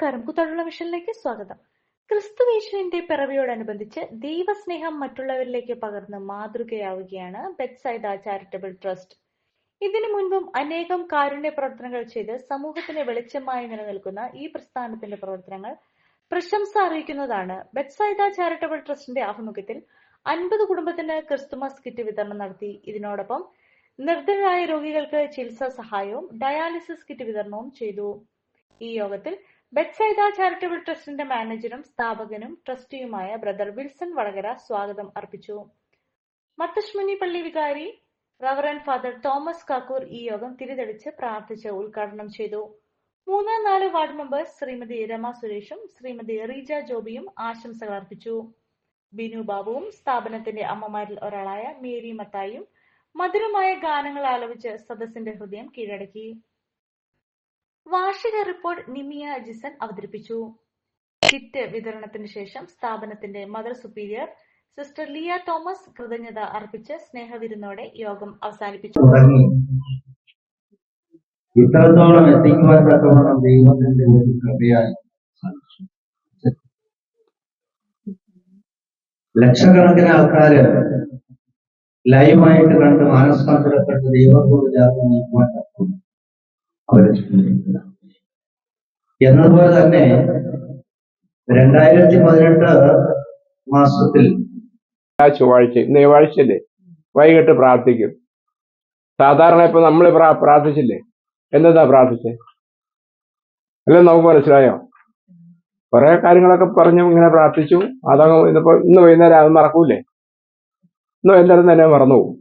നമസ്കാരം. കുത്താടുള്ള മിഷനിലേക്ക് സ്വാഗതം. ക്രിസ്തുയേശുവിന്റെ പിറവിയോടനുബന്ധിച്ച് ദൈവസ്നേഹം മറ്റുള്ളവരിലേക്ക് പകർന്ന് മാതൃകയാവുകയാണ് ബെത്സൈദ ചാരിറ്റബിൾ ട്രസ്റ്റ്. ഇതിനു മുൻപും അനേകം കാരുണ്യ പ്രവർത്തനങ്ങൾ ചെയ്ത് സമൂഹത്തിന് വെളിച്ചമായി നിലനിൽക്കുന്ന ഈ പ്രസ്ഥാനത്തിന്റെ പ്രവർത്തനങ്ങൾ പ്രശംസ അറിയിക്കുന്നതാണ്. ബെത്സൈദ ചാരിറ്റബിൾ ട്രസ്റ്റിന്റെ ആഭിമുഖ്യത്തിൽ 50 കുടുംബത്തിന് ക്രിസ്തുമസ് കിറ്റ് വിതരണം നടത്തി. ഇതിനോടൊപ്പം നിർധനരായ രോഗികൾക്ക് ചികിത്സാ സഹായവും ഡയാലിസിസ് കിറ്റ് വിതരണവും ചെയ്തു. ഈ യോഗത്തിൽ ബെത്സൈദ ചാരിറ്റബിൾ ട്രസ്റ്റിന്റെ മാനേജരും സ്ഥാപകനും ട്രസ്റ്റിയുമായ ബ്രദർ വിൽസൺ വടകര സ്വാഗതം അർപ്പിച്ചു. മത്തശ്മുനി പള്ളി വികാരി റവറന്റ് ഫാദർ തോമസ് കാക്കൂർ ഈ യോഗം തിരിതെളിച്ച് പ്രാർത്ഥിച്ച് ഉദ്ഘാടനം ചെയ്തു. 3-4 വാർഡ് മെമ്പേഴ്സ് ശ്രീമതി രമ സുരേഷും ശ്രീമതി റീജ ജോബിയും ആശംസകൾ അർപ്പിച്ചു. ബിനു ബാബുവും സ്ഥാപനത്തിന്റെ അമ്മമാരിൽ ഒരാളായ മേരി മത്തായും മധുരമായ ഗാനങ്ങൾ ആലപിച്ച് സദസ്സിന്റെ ഹൃദയം കീഴടക്കി. വാർഷിക റിപ്പോർട്ട് നിമിയ ജിസൺ അവതരിപ്പിച്ചു. കിറ്റ് വിതരണത്തിന് ശേഷം സ്ഥാപനത്തിന്റെ mother superior sister Liya Thomas കൃതജ്ഞത അർപ്പിച്ച് സ്നേഹവിരുന്നോടെ യോഗം അവസാനിപ്പിച്ചു. ഇത്രത്തോളം എത്തിക്കുവാൻ തക്കവണ്ണം ദൈവത്തിന്റെ ഒരു കൃപയായി ലക്ഷക്കണക്കിന് ആൾക്കാര് ലൈവായിട്ട് കണ്ട് മാനസാന്തരപ്പെട്ട് ദൈവത്തോട് ചേർന്ന് നീക്കുവാൻ തക്കും അവര് എന്നതുപോലെ തന്നെ 2018 മാസത്തിൽ ചൊവ്വാഴ്ചയല്ലേ വൈകിട്ട് പ്രാർത്ഥിക്കും. സാധാരണ ഇപ്പൊ നമ്മൾ പ്രാർത്ഥിച്ചില്ലേ, എന്താ പ്രാർത്ഥിച്ചേ എല്ലാം നമുക്ക് മനസ്സിലായോ? കുറെ കാര്യങ്ങളൊക്കെ പറഞ്ഞു ഇങ്ങനെ പ്രാർത്ഥിച്ചു. അതങ്ങ് ഇന്ന് വൈകുന്നേരം അത് മറക്കൂലേ? ഇന്ന് വൈകുന്നേരം തന്നെ മറന്നുപോകും.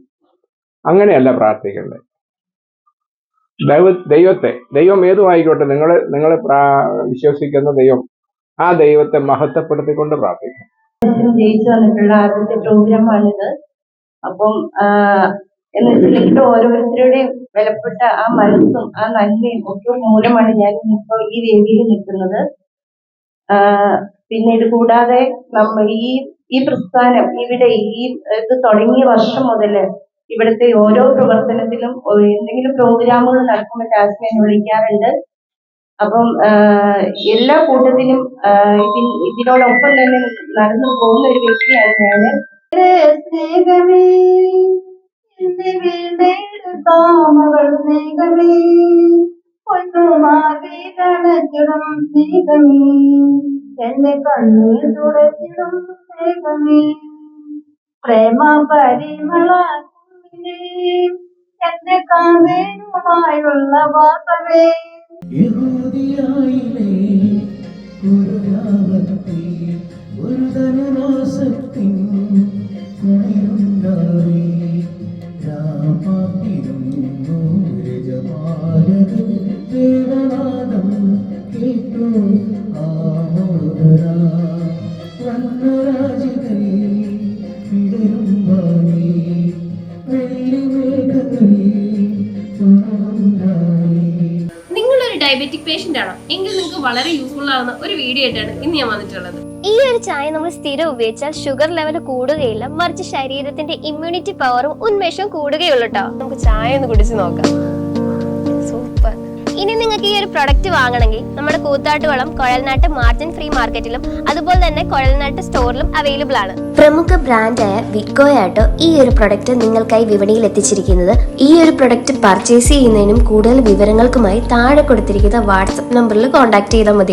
അങ്ങനെയല്ല പ്രാർത്ഥിക്കേണ്ടത്. ദൈവം ഏതുമായിക്കോട്ടെ, നിങ്ങൾ വിശ്വസിക്കുന്ന ദൈവം, ആ ദൈവത്തെ മഹത്വപ്പെടുത്തിക്കൊണ്ട് പ്രാർത്ഥിക്കും. ജയിച്ചു വന്നിട്ടുള്ള ആദ്യത്തെ പ്രോഗ്രാമാണിത്. അപ്പം എന്നിട്ട് ഓരോരുത്തരുടെയും വിലപ്പെട്ട ആ മനസ്സും ആ നന്മയും ഒക്കെ മൂലമാണ് ഞാൻ ഇപ്പോൾ ഈ വേദിയിൽ നിൽക്കുന്നത്. പിന്നെ ഇത് കൂടാതെ ഈ പ്രസ്ഥാനം ഇവിടെ ഇത് തുടങ്ങിയ വർഷം മുതല് ഇവിടുത്തെ ഓരോ പ്രവർത്തനത്തിലും എന്തെങ്കിലും പ്രോഗ്രാമുകൾ നടക്കുമ്പോൾ ജാസ്മിനെ വിളിക്കാറുണ്ട്. അപ്പം എല്ലാ കൂട്ടത്തിലും ഇതിനോടൊപ്പം തന്നെ നടന്നു പോകുന്ന ഒരു വ്യക്തിയാണ് ഞാന്. സ്നേഹമേ സ്നേഹമേ സ്നേഹമേ എന്നെ കണ്ണീർ തുടച്ചിടും സ്നേഹമേ പ്രേമ പരിമള എന്റെ കാമേനുമായുള്ള വാസമേ നിങ്ങളൊരു ഡയബറ്റിക് പേഷ്യന്റ് ആണോ എങ്കിൽ നിങ്ങൾക്ക് വളരെ യൂസ്ഫുൾ ആവുന്ന ഒരു വീഡിയോ ആയിട്ടാണ് ഇന്ന് ഞാൻ വന്നിട്ടുള്ളത്. ഈ ഒരു ചായ നമ്മൾ സ്ഥിരം ഉപയോഗിച്ചാൽ ഷുഗർ ലെവൽ കൂടുകയില്ല, മറിച്ച് ശരീരത്തിന്റെ ഇമ്മ്യൂണിറ്റി പവറും ഉന്മേഷവും കൂടുകയുള്ളൂ കേട്ടോ. നമുക്ക് ചായ ഒന്ന് കുടിച്ച് നോക്കാം. സൂപ്പർ. ഇനി നിങ്ങൾക്ക് ഈ ഒരു പ്രൊഡക്റ്റ് വാങ്ങണമെങ്കിൽ നമ്മുടെ കൂത്താട്ടുകുളം കുഴൽനാട്ട് മാർജിൻ ഫ്രീ മാർക്കറ്റിലും അതുപോലെ തന്നെ കുഴൽനാട്ട് സ്റ്റോറിലും അവൈലബിൾ ആണ്. പ്രമുഖ ബ്രാൻഡായ വിക്കോയാട്ടോ ഈ ഒരു പ്രൊഡക്റ്റ് നിങ്ങൾക്കായി വിപണിയിൽ എത്തിച്ചിരിക്കുന്നത്. ഈ ഒരു പ്രൊഡക്റ്റ് പർച്ചേസ് ചെയ്യുന്നതിനും കൂടുതൽ വിവരങ്ങൾക്കുമായി താഴെ കൊടുത്തിരിക്കുന്ന വാട്സ്ആപ്പ് നമ്പറിൽ കോൺടാക്ട് ചെയ്താൽ മതി.